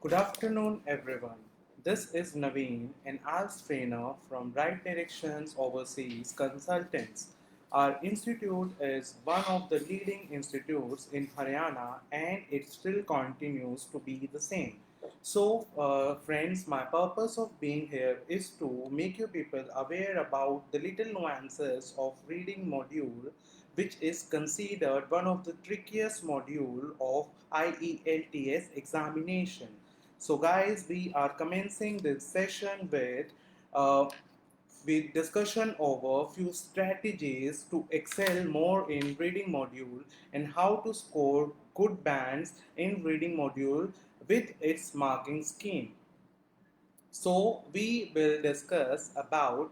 Good afternoon, everyone. This is Naveen, an IELTS trainer from Right Directions Overseas Consultants. Our institute is one of the leading institutes in Haryana and it still continues to be the same. So, friends, my purpose of being here is to make you people aware about the little nuances of reading module, which is considered one of the trickiest module of IELTS examination. So, guys, we are commencing this session uh, with discussion over few strategies to excel more in reading module and how to score good bands in reading module with its marking scheme. So we will discuss about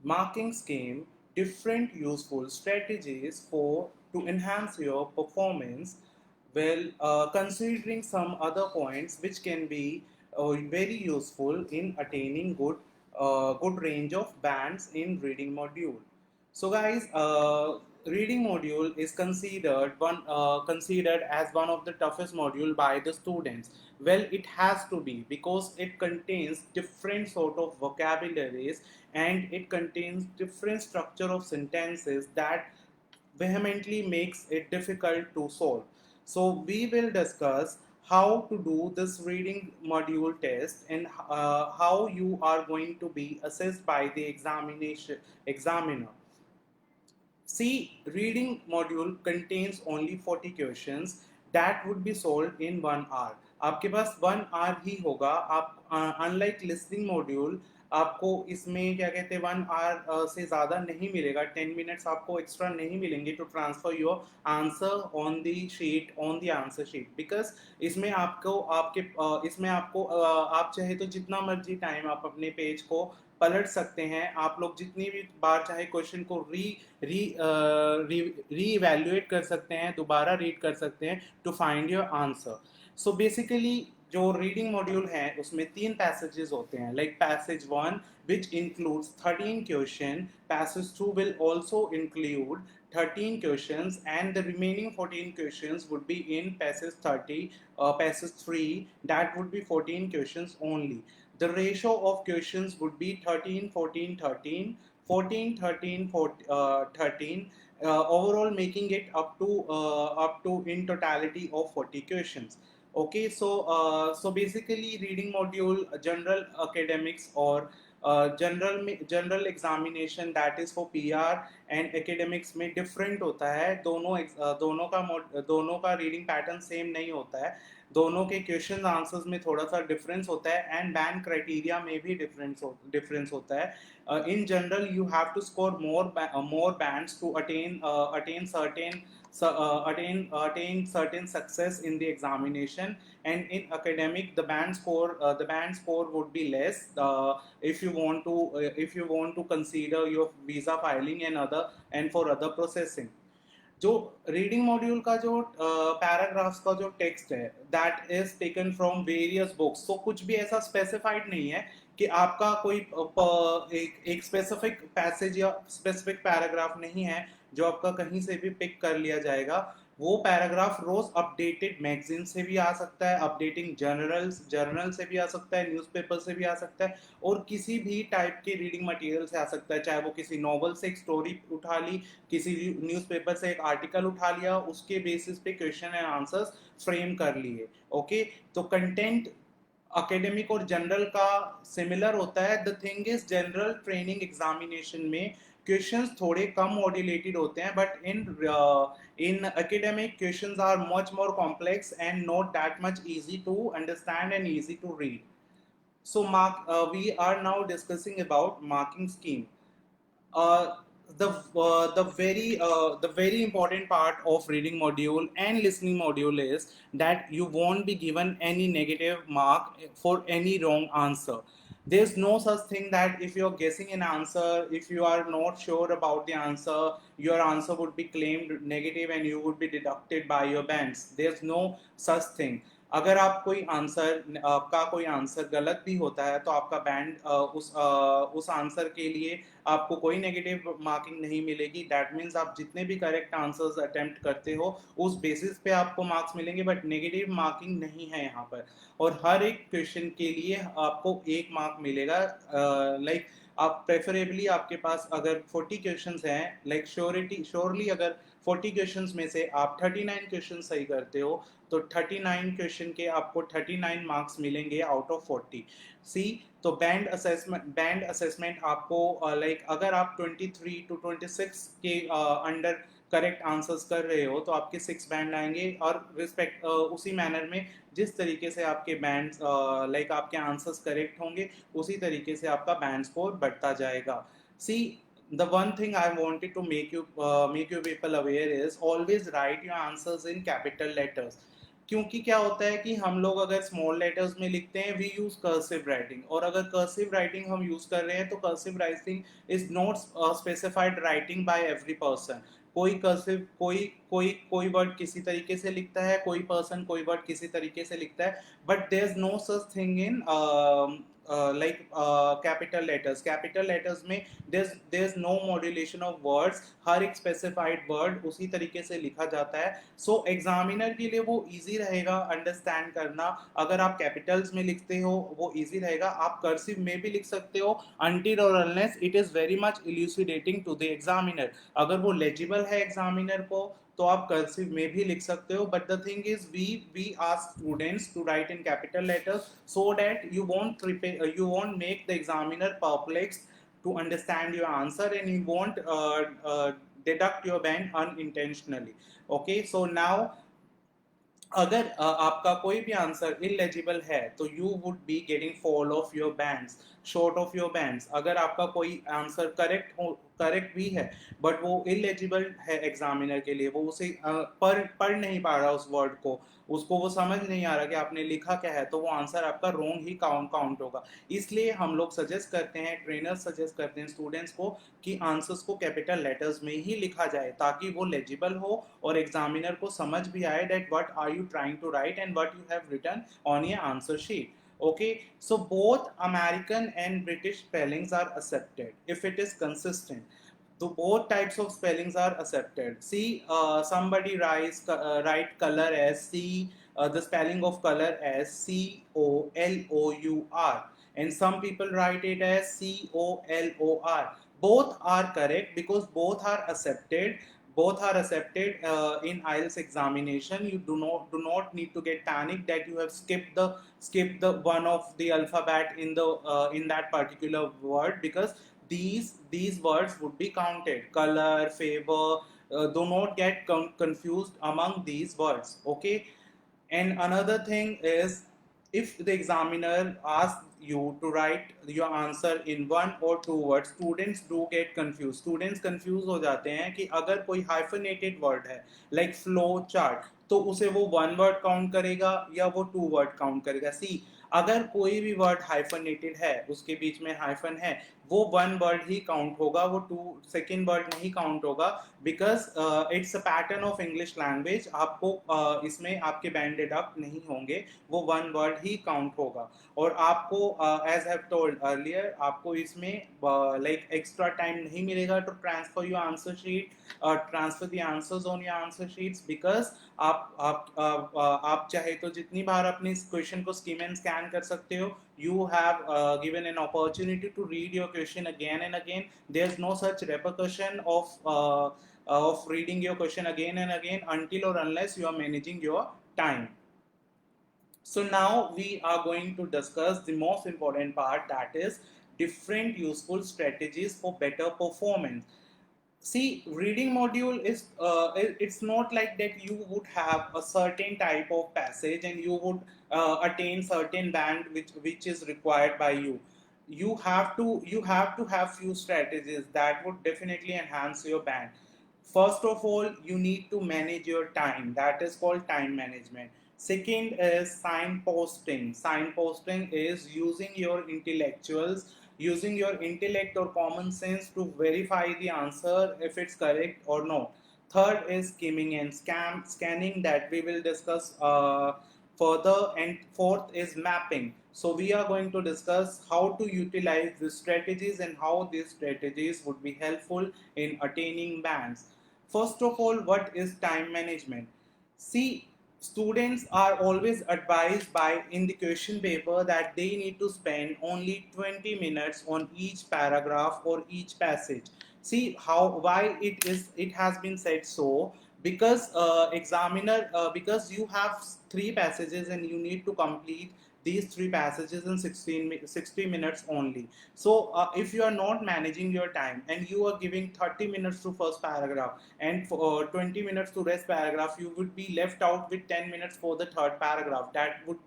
marking scheme, different useful strategies for to enhance your performance, well, considering some other points which can be very useful in attaining good range of bands in reading module. So guys, reading module is considered as one of the toughest module by the students. Well, it has to be because it contains different sort of vocabularies and it contains different structure of sentences that vehemently makes it difficult to solve. So we will discuss how to do this reading module test and how you are going to be assessed by the examiner. See, reading module contains only 40 questions that would be solved in 1 hour. आपके पास 1 hour ही होगा. आप unlike listening module आपको इसमें क्या कहते हैं 1 hour से ज़्यादा नहीं मिलेगा. 10 minutes आपको एक्स्ट्रा नहीं मिलेंगे to transfer your answer on the sheet on the answer sheet because इसमें आपको आप चाहे तो जितना मर्जी टाइम आप अपने पेज को पलट सकते हैं. आप लोग जितनी भी बार चाहे क्वेश्चन को री इवेल्युएट कर सकते हैं, दोबारा रीड कर सकते हैं to find your answer. So basically जो रीडिंग मॉड्यूल है उसमें 3 पैसेजेस होते हैं. Like passage 1 which includes 13 questions, passage 2 will also include 13 questions and the remaining 14 questions would be in passage 30, passage 3 that would be 14 questions only. The ratio of questions would be 13 14 13 14 13 13, overall making it up to in totality of 40 questions. Okay, so basically reading module, general academics or general examination that is for PR and academics में different होता है. दोनों का reading pattern same नहीं होता है. दोनों के क्वेश्चन आंसर्स में थोड़ा सा डिफरेंस होता है एंड बैंड क्राइटेरिया में भी डिफरेंस होता है. In general, you have to score more bands to attain certain success in the examination. And in academic, the band score would be less if you want to consider your visa filing and for other processing. जो reading module का जो paragraphs का जो text है that is taken from various books. तो कुछ भी ऐसा स्पेसिफाइड नहीं है कि आपका कोई एक स्पेसिफिक पैसेज या स्पेसिफिक पैराग्राफ नहीं है जो आपका कहीं से भी पिक कर लिया जाएगा. वो पैराग्राफ रोज अपडेटेड मैगजीन से भी आ सकता है, अपडेटिंग जर्नल से भी आ सकता है, न्यूज़पेपर से भी आ सकता है और किसी भी टाइप के रीडिंग मटेरियल से आ सकता है. चाहे वो किसी नॉवल से एक स्टोरी उठा ली, किसी न्यूज़पेपर से एक आर्टिकल उठा लिया, उसके बेसिस पे क्वेश्चन एंड आंसर्स फ्रेम कर लिए. ओके, तो कंटेंट अकेडमिक और जनरल का सिमिलर होता है. The thing is general training examination में क्वेश्चंस थोड़े कम मॉड्यूलेटेड होते हैं but in academic questions are much more complex and not that much easy to understand and easy to read. So we are now discussing about marking scheme. uh, the very important part of reading module and listening module is that you won't be given any negative mark for any wrong answer. There's no such thing that if you're guessing an answer, if you are not sure about the answer, your answer would be claimed negative and you would be deducted by your bands. There's no such thing. अगर आपका कोई answer गलत भी होता है तो आपका band उस आंसर के लिए आपको कोई नेगेटिव मार्किंग नहीं मिलेगी। दैट मीन्स आप जितने भी करेक्ट आंसर्स अटेम्प्ट करते हो उस बेसिस पे आपको मार्क्स मिलेंगे, बट नेगेटिव मार्किंग नहीं है यहाँ पर। और हर एक क्वेश्चन के लिए आपको एक मार्क मिलेगा। लाइक आप प्रेफरेबली आपके पास अगर 40 क्वेश्चंस हैं, लाइक श्योरली अगर 40 क्वेश्चंस में से आप 39 क्वेश्चन सही करते हो तो 39 क्वेश्चन के आपको 39 मार्क्स मिलेंगे आउट ऑफ 40। सी, तो बैंड असेसमेंट आपको लाइक अगर आप 23 टू 26 के अंडर करेक्ट आंसर्स कर रहे हो तो आपके 6 बैंड आएंगे, और रिस्पेक्ट उसी मैनर में जिस तरीके से आपके बैंड लाइक आपके आंसर्स करेक्ट होंगे उसी तरीके से आपका बैंड स्कोर बढ़ता जाएगा। सी, the one thing I wanted to make you people aware is always write your answers in capital letters। क्योंकि क्या होता है कि हम लोग अगर स्मॉल लेटर्स में लिखते हैं वी यूज कर्सिव राइटिंग, और अगर कर्सिव राइटिंग हम यूज कर रहे हैं तो cursive writing is not specified writing by every person. कोई कर्सिव कोई वर्ड किसी तरीके से लिखता है, कोई पर्सन कोई वर्ड किसी तरीके से लिखता है, but there is no such thing in like capital letters में there's no modulation of words। हर एक स्पेसिफाइड वर्ड उसी तरीके से लिखा जाता है। सो एग्जामिनर के लिए वो इजी रहेगा अंडरस्टैंड करना। अगर आप कैपिटल्स में लिखते हो वो इजी रहेगा, आप कर्सिव में भी लिख सकते हो until और unless it is very much elucidating to the examiner। अगर वो लेजिबल है एग्जामिनर को तो आप कर्सिव में भी लिख सकते हो, but the thing is we ask students to write in capital letters so that you won't make the examiner perplexed to understand your answer, and you won't deduct your band unintentionally। Okay, so now अगर आपका कोई भी answer illegible है तो you would be getting fall of your bands, short of your bands. अगर आपका कोई answer correct भी है बट वो इलेजिबल है एग्जामिनर के लिए, वो उसे पढ़ नहीं पा रहा उस वर्ड को, उसको वो समझ नहीं आ रहा कि आपने लिखा क्या है, तो वो आंसर आपका रॉन्ग ही काउंट होगा। इसलिए हम लोग सजेस्ट करते हैं, ट्रेनर्स सजेस्ट करते हैं स्टूडेंट्स को कि आंसर्स को कैपिटल लेटर्स में ही लिखा जाए ताकि वो लेजिबल हो और एग्जामिनर को समझ भी आए that what are you trying to write and what you have written on your answer sheet. Okay, so both American and British spellings are accepted if it is consistent। So both types of spellings are accepted। See, somebody write color as the spelling of color as COLOUR, and some people write it as COLOR। Both are correct because both are accepted, in IELTS examination। You do not need to get panicked that you have skipped the one of the alphabet in that particular word, because these words would be counted. Color, favor, do not get confused among these words, okay? And another thing is, if the examiner asks you to write your answer in one or two words, students do get confused। Students confuse हो जाते हैं कि अगर कोई hyphenated word है like flow chart तो उसे वो one word count करेगा या वो two word count करेगा। See, अगर कोई भी वर्ड हाइफनेटेड है, उसके बीच में हाइफन है, वो वन वर्ड ही काउंट होगा, वो सेकेंड वर्ड नहीं काउंट होगा, because it's a pattern of English language. आपको इसमें आपके बैंड डिडक्ट नहीं होंगे, वो वन वर्ड ही काउंट होगा। और आपको एज हैव टोल्ड अर्लियर, आपको इसमें लाइक एक्स्ट्रा टाइम नहीं मिलेगा to transfer your answer sheet, transfer the answers on your answer sheets, because आप चाहे तो जितनी बार अपने इस क्वेश्चन को स्किम एंड स्कैन कर सकते हो। You have given an opportunity to read your question again and again। There's no such repercussion of reading your question again and again until or unless you are managing your time। So now we are going to discuss the most important part, that is different useful strategies for better performance। See, reading module is it's not like that you would have a certain type of passage and you would attain certain band which is required by you। You have to have few strategies that would definitely enhance your band। First of all, you need to manage your time, that is called time management। Second is signposting। Signposting is using your intellect or common sense to verify the answer if it's correct or not। Third is skimming and scanning, that we will discuss further. And fourth is mapping. So we are going to discuss how to utilize these strategies and how these strategies would be helpful in attaining bands. First of all, what is time management? See, students are always advised by in the question paper that they need to spend only 20 minutes on each paragraph or each passage. See how why it has been said so, because examiner because you have three passages and you need to complete these three passages in 60 minutes only. So if you are not managing your time and you are giving 30 minutes to first paragraph and 20 minutes to rest paragraph, you would be left out with 10 minutes for the third paragraph. That would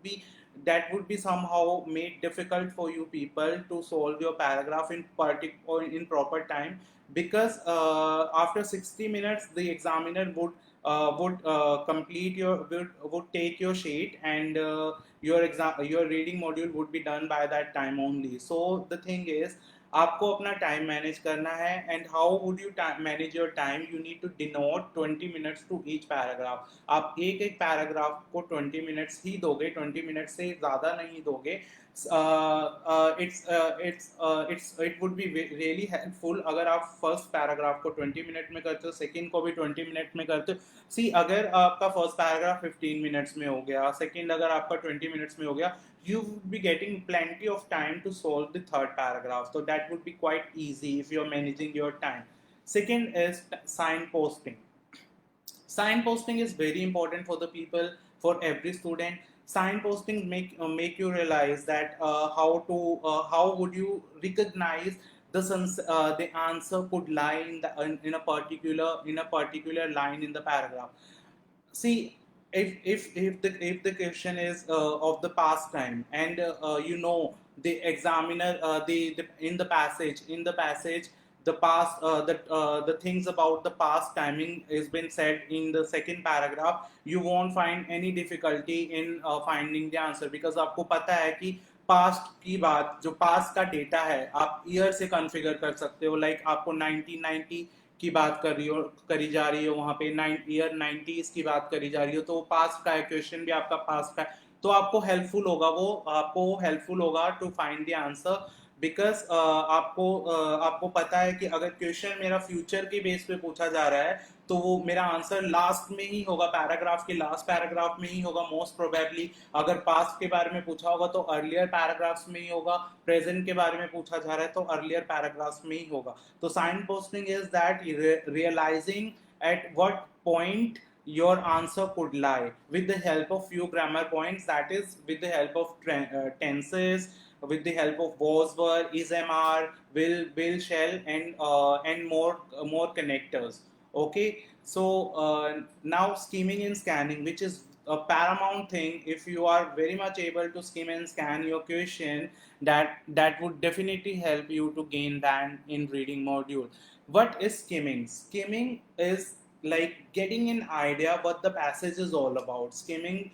be somehow made difficult for you people to solve your paragraph in or in proper time, because after 60 minutes the examiner would complete would take your sheet, and your reading module would be done by that time only. So the thing is, आपको अपना time manage करना है. And how would you manage your time? You need to denote 20 minutes to each paragraph. आप एक एक paragraph को 20 minutes ही दोगे, 20 minutes से ज़्यादा नहीं दोगे. It would be really helpful अगर आप फर्स्ट पैराग्राफ को 20 मिनट में करते हो, सेकंड को भी 20 मिनट में करते हो. सी, अगर आपका फर्स्ट पैराग्राफ 15 मिनट्स में हो गया, सेकंड अगर आपका 20 मिनट्स में हो गया, you would be getting plenty of time to solve the third paragraph. So that would be quite easy if you're managing your time. Second is signposting. Signposting is very important for the people, for every student. Signposting make you realize that how would you recognize the answer could lie in a particular line in the paragraph. See, if the question is of the past time, and the examiner in the passage the past the things about the past timing is been said in the second paragraph, you won't find any difficulty in finding the answer, because आपको पता है कि past की बात, जो past का data है, आप ईयर से कॉन्फ़िगर कर सकते हो. लाइक आपको 1990 की बात करी जा रही हो, वहां पे ईयर 90s की बात करी जा रही हो, तो पास्ट का है, क्वेश्चन भी आपका पास्ट का है, तो आपको हेल्पफुल होगा to find the answer. Because आपको पता है कि अगर क्वेश्चन मेरा फ्यूचर के बेस पे पूछा जा रहा है, तो वो मेरा आंसर लास्ट में ही होगा, पैराग्राफ के लास्ट पैराग्राफ में ही होगा मोस्ट प्रोबेबली. अगर पास्ट के बारे में पूछा होगा तो अर्लियर पैराग्राफ्स में ही होगा, प्रेजेंट के बारे में पूछा जा रहा है तो अर्लियर पैराग्राफ्स में ही होगा. तो signposting is that realising at what point your answer could lie, with the help of few grammar points, that is with the help of tenses, with the help of was, were, is, mr, will, shall, and more connectors. Okay, so now skimming and scanning, which is a paramount thing. If you are very much able to skim and scan your question, that would definitely help you to gain band in reading module. What is skimming? Skimming is like getting an idea what the passage is all about. Skimming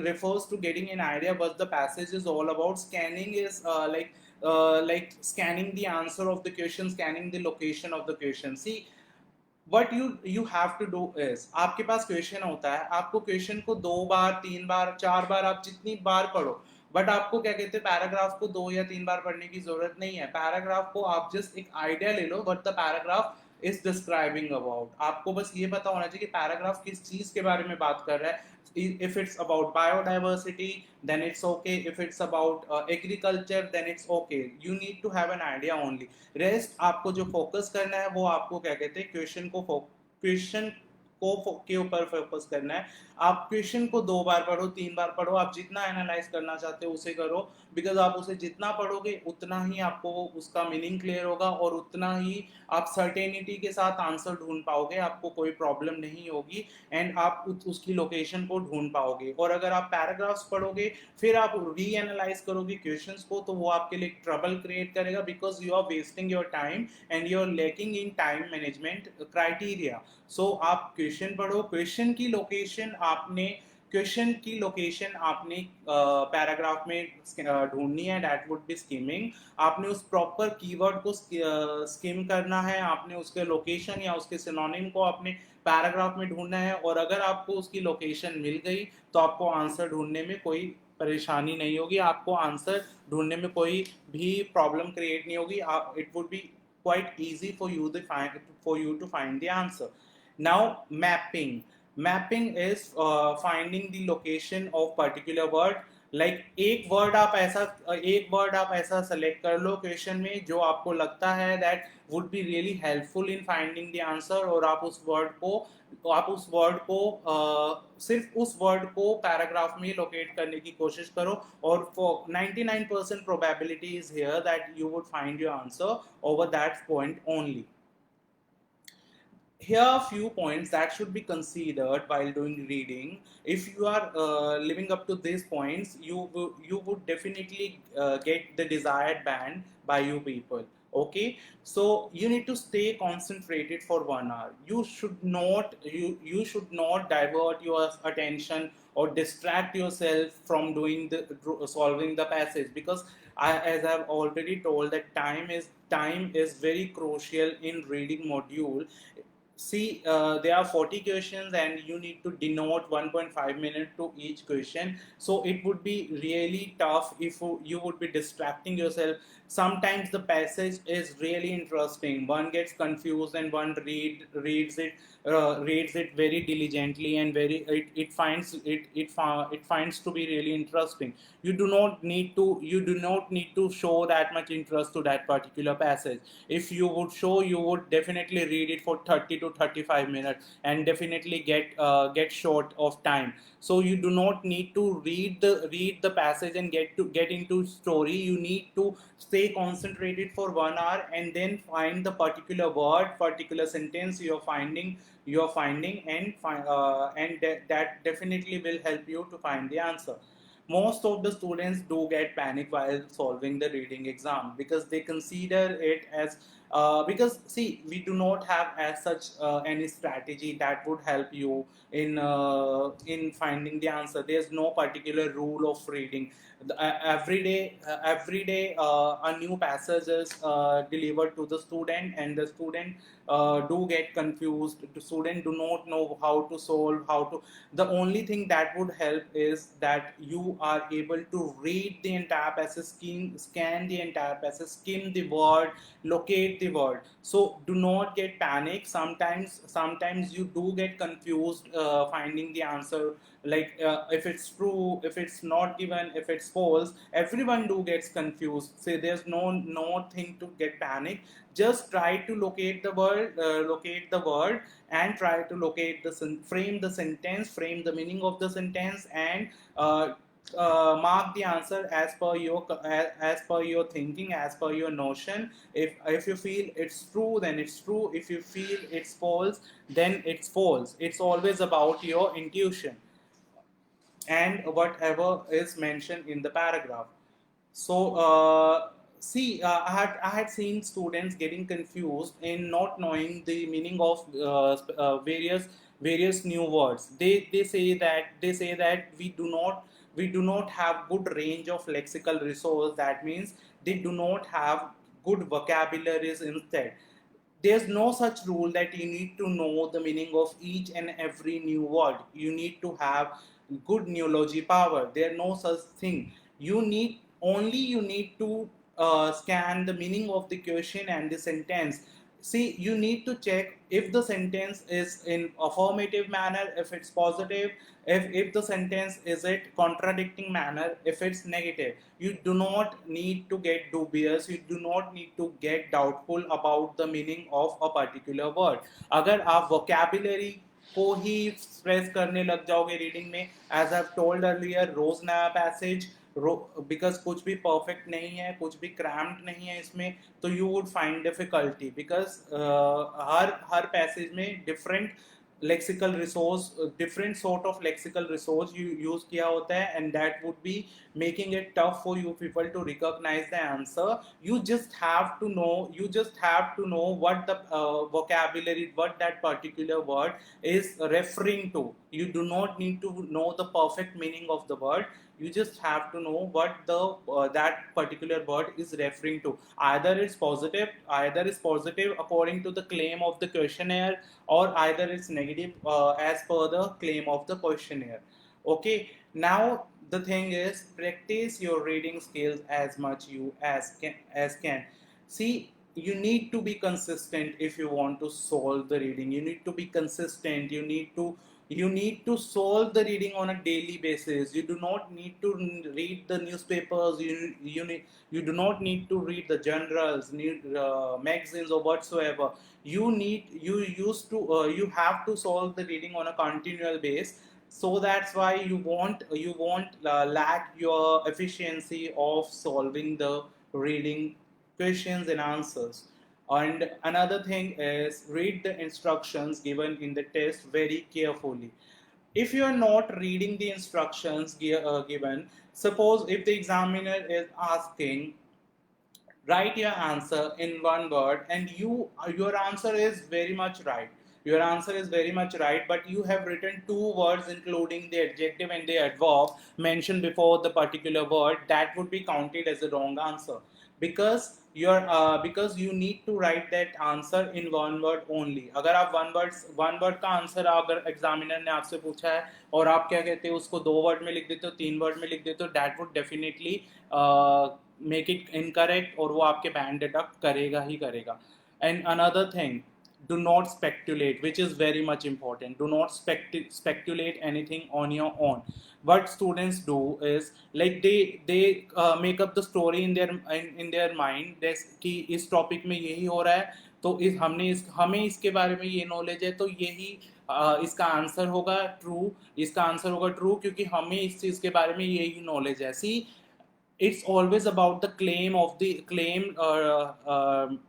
refers to getting an idea what the passage is all about. Scanning is like scanning the answer of the question, scanning the location of the question. See, what you have to do is, आपके पास question होता है, आपको question को 2 बार 3 बार 4 बार आप जितनी बार पढ़ो, but आपको क्या कहते हैं, पैराग्राफ को 2 या 3 बार पढ़ने की जरूरत नहीं है. पैराग्राफ को आप जस्ट एक आइडिया ले लो what the paragraph is describing about. आपको बस ये पता होना चाहिए कि पैराग्राफ किस चीज के बारे में बात कर रहा है. If it's about biodiversity, then it's okay. If it's about agriculture, then it's okay. You need to have an idea only. Rest आपको जो फोकस करना है वो आपको क्या कहते हैं, क्वेश्चन के ऊपर फोकस करना है. आप क्वेश्चन को 2 बार पढ़ो, 3 बार पढ़ो, आप जितना एनालाइज करना चाहते हो उसे करो. बिकॉज आप उसे जितना पढ़ोगे उतना ही आपको उसका मीनिंग क्लियर होगा, और उतना ही आप सर्टेनिटी के साथ आंसर ढूंढ पाओगे, आपको कोई प्रॉब्लम नहीं होगी, एंड आप उसकी लोकेशन को ढूंढ पाओगे. और अगर आप पैराग्राफ्स पढ़ोगे फिर आप री एनालाइज करोगे क्वेश्चंस को, तो वो आपके लिए ट्रबल क्रिएट करेगा, because you are wasting your time and you are lacking in time management criteria. So आप क्वेश्चन पढ़ो, क्वेश्चन की लोकेशन आपने क्वेश्चन की लोकेशन आपने पैराग्राफ में ढूंढनी है, दैट वुड बी स्किमिंग। आपने उस प्रॉपर कीवर्ड को स्किम करना है, आपने उसके लोकेशन या उसके सिनोनिम को अपने पैराग्राफ में ढूंढना है, और अगर आपको उसकी लोकेशन मिल गई तो आपको आंसर ढूंढने में कोई परेशानी नहीं होगी, आपको आंसर ढूंढने में कोई भी प्रॉब्लम क्रिएट नहीं होगी। It would be quite easy for you to find the answer. Now mapping is finding the location of particular word. Like एक वर्ड आप ऐसा सेलेक्ट कर लो क्वेश्चन में जो आपको लगता है that would be really helpful in finding the answer, और आप उस वर्ड को सिर्फ उस वर्ड को पैराग्राफ में लोकेट करने की कोशिश करो, और for 99% probability is here that you would find your answer over that point only. Here are a few points that should be considered while doing reading. If you are living up to these points, you would definitely get the desired band by you people. Okay, so you need to stay concentrated for 1 hour. You should not divert your attention or distract yourself from doing the solving the passage, because as I've already told that time is very crucial in reading module. See, there are 40 questions and you need to denote 1.5 minutes to each question, so it would be really tough if you would be distracting yourself. Sometimes the passage is really interesting, one gets confused and one reads it very diligently, and it finds to be really interesting. You do not need to show that much interest to that particular passage. If you would show, you would definitely read it for 30 to 35 minutes and definitely get short of time. So you do not need to read the passage and get into story. You need to stay concentrated for 1 hour and then find the particular word, particular sentence you're finding, that definitely will help you to find the answer. Most of the students do get panic while solving the reading exam, because they consider it as because see, we do not have as such any strategy that would help you in finding the answer. There's no particular rule of reading. Every day a new passage is delivered to the student, and the student do get confused. The student do not know how to solve, how to. The only thing that would help is that you are able to read the entire passage, scan the entire passage, skim the word, locate the word. So do not get panic. Sometimes you do get confused finding the answer, like if it's true, if it's not given, if it's false, everyone do gets confused. So there's no thing to get panic. Just try to locate the word, and try to frame the sentence, frame the meaning of the sentence, and mark the answer as per your thinking, as per your notion. If you feel it's true, then it's true. If you feel it's false, then it's false. It's always about your intuition and whatever is mentioned in the paragraph. So see, I had seen students getting confused in not knowing the meaning of various new words. They say that we do not have good range of lexical resource. That means they do not have good vocabularies instead. There's no such rule that you need to know the meaning of each and every new word. You need to have good neology power. There's no such thing. You need to scan the meaning of the question and the sentence. See, you need to check if the sentence is in affirmative manner, if it's positive, if the sentence is it contradicting manner, if it's negative. You do not need to get dubious, you do not need to get doubtful about the meaning of a particular word. अगर आप vocabulary को ही stress करने लग जाओगे reading में, as I told earlier, रोज नया passage, because कुछ भी परफेक्ट नहीं है, कुछ भी क्रैम्प्ड नहीं है इसमें, तो you would find difficulty, because her passage में different lexical resource, different sort of lexical resource you use किया होता है, and that would be making it tough for you people to recognize the answer. You just have to know what the vocabulary, what that particular word is referring to. You do not need to know the perfect meaning of the word. You just have to know what the that particular word is referring to. Either it's positive according to the claim of the questionnaire, or either it's negative as per the claim of the questionnaire. Okay, now the thing is, practice your reading skills as much you as can. See, you need to be consistent if you want to solve the reading. You need to be consistent. You need to solve the reading on a daily basis. You do not need to read the newspapers. You do not need to read the journals, magazines, or whatsoever. You have to solve the reading on a continual basis. So that's why you won't lack your efficiency of solving the reading questions and answers. And another thing is, read the instructions given in the test very carefully. If you are not reading the instructions given, suppose if the examiner is asking, write your answer in one word, and your answer is very much right. Your answer is very much right, but you have written two words including the adjective and the adverb mentioned before the particular word. That would be counted as a wrong answer, because you need to write that answer in one word only. अगर आप one word का answer अगर examiner ने आपसे पूछा है और आप क्या कहते हो, उसको 2 वर्ड में लिख देते हो, 3 वर्ड में लिख देते हो, that would definitely make it incorrect, और वो आपके बैंड डिडक्ट करेगा ही करेगा. And another thing, do not speculate, which is very much important. Do not speculate anything on your own. What students do is, like, they make up the story in their mind, कि इस topic में यही हो रहा है, तो हमें इसके बारे में ये नॉलेज है, तो यही इसका आंसर होगा ट्रू, क्योंकि हमें इस चीज के बारे में यही नॉलेज है. सी, it's always about the claim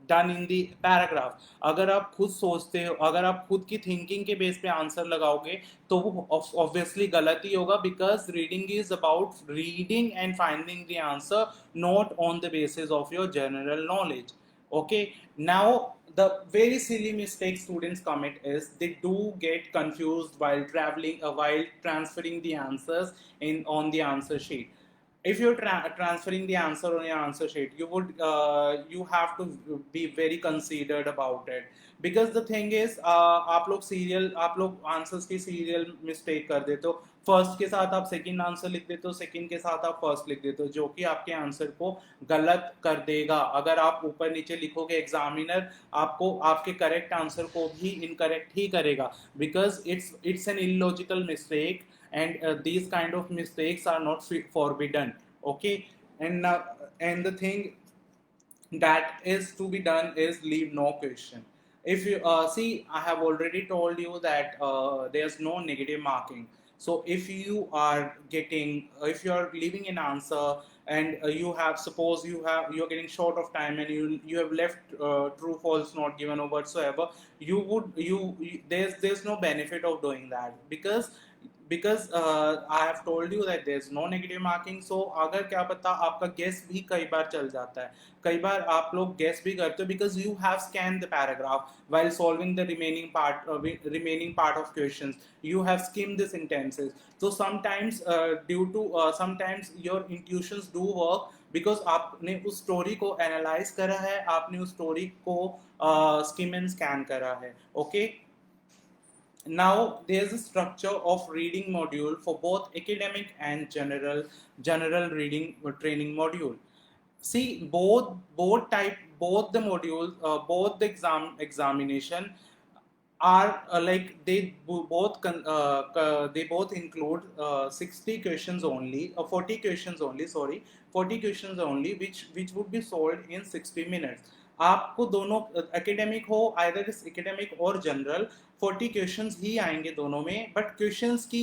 done in the paragraph. अगर आप खुद सोचते हो, अगर आप खुद की थिंकिंग के बेस पे आंसर लगाओगे, तो वो ऑब्वियसली गलत ही होगा, because reading is about reading and finding the answer, not on the basis of your general knowledge. Okay, now the very silly mistake students commit is they do get confused while while transferring the answers on the answer sheet. If you're transferring the answer on your answer sheet, you have to be very considered about it, because the thing is, आप लोग answers की serial mistake कर देते हो. First के साथ आप second answer लिख देते हो, सेकंड के साथ आप फर्स्ट लिख देते हो, जो कि आपके आंसर को गलत कर देगा. अगर आप ऊपर नीचे लिखोगे, एग्जामिनर आपको आपके करेक्ट आंसर को भी इनकरेक्ट ही करेगा, because it's an illogical mistake, and these kind of mistakes are not forbidden. Okay, and the thing that is to be done is leave no question. If you see, I have already told you that there's no negative marking. So if you are leaving an answer, and you're getting short of time, and you have left true false not given or whatsoever, there's no benefit of doing that, because I have told you that there's no negative marking. So अगर क्या पता आपका guess भी कई बार चल जाता है, कई बार आप लोग guess भी करते हो, because you have scanned the paragraph while solving the remaining part of questions. You have skimmed the sentences. So sometimes sometimes your intuitions do work, because आपने उस स्टोरी को एनालाइज करा है, आपने उस स्टोरी को स्किम एंड स्कैन करा है. Okay, now there's a structure of reading module for both academic and general reading training module. See, both the modules, both the examination are they both include 60 questions only, 40 questions only, 40 questions only, which would be solved in 60 minutes. आपको दोनों academic हो, either is academic और general, 40 questions ही आएंगे दोनों में. But questions की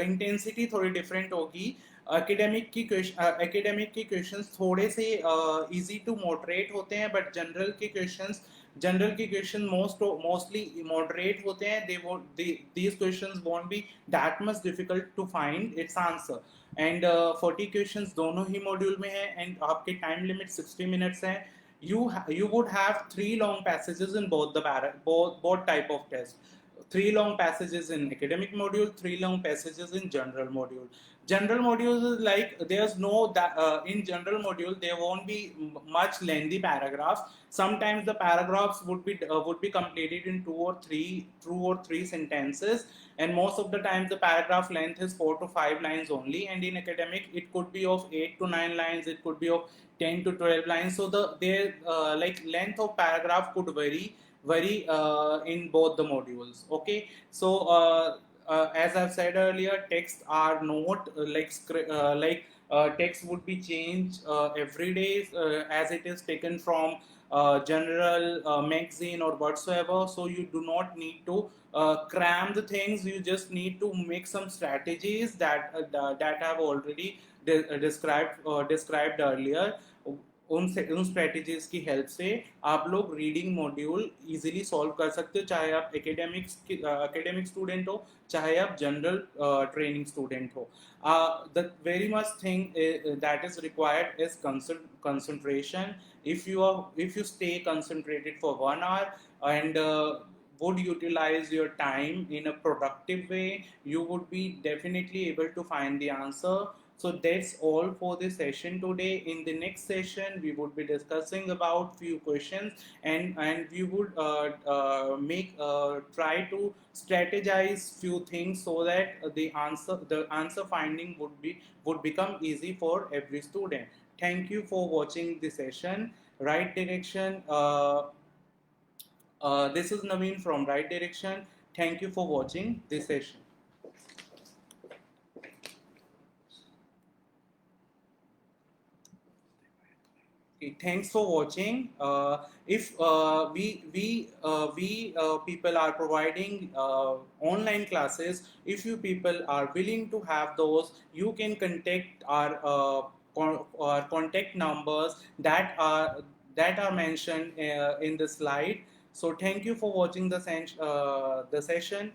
intensity थोड़ी different होगी. एकेडमिक की क्वेश्चंस थोड़े से इजी टू मॉडरेट होते हैं, बट जनरल के क्वेश्चन मोस्टली मॉडरेट होते हैं. These questions won't be that much difficult to find its answer. And 40 questions दोनों ही मॉड्यूल में है, एंड आपके टाइम लिमिट 60 मिनट्स है. You would have three long passages in both type of tests. Three long passages in academic module, three long passages in general module. General modules is like there's no that in general module there won't be much lengthy paragraphs. Sometimes the paragraphs would be completed in two or three sentences, and most of the times the paragraph length is 4 to 5 lines only. And in academic it could be of 8 to 9 lines, it could be of 10 to 12 lines. So their like length of paragraph could vary in both the modules. Okay, so as I've said earlier, texts are not text would be changed every day as it is taken from general magazine or whatsoever. So you do not need to cram the things. You just need to make some strategies that have already described earlier. उन strategies की help से आप लोग reading module easily solve कर सकते हो, चाहे आप एकेडमिक स्टूडेंट हो, चाहे आप जनरल ट्रेनिंग स्टूडेंट हो. The very must thing that is required is concentration. If you stay concentrated for 1 hour and would utilize your time in a productive way, you would be definitely able to find the answer. So that's all for this session today. In the next session, we would be discussing about few questions, and we would try to strategize few things so that the answer finding would become easy for every student. Thank you for watching the session. Right Direction. This is Naveen from Right Direction. Thank you for watching this session. Okay, thanks for watching. If we people are providing online classes, if you people are willing to have those, you can contact our contact numbers that are mentioned in the slide. So thank you for watching the session.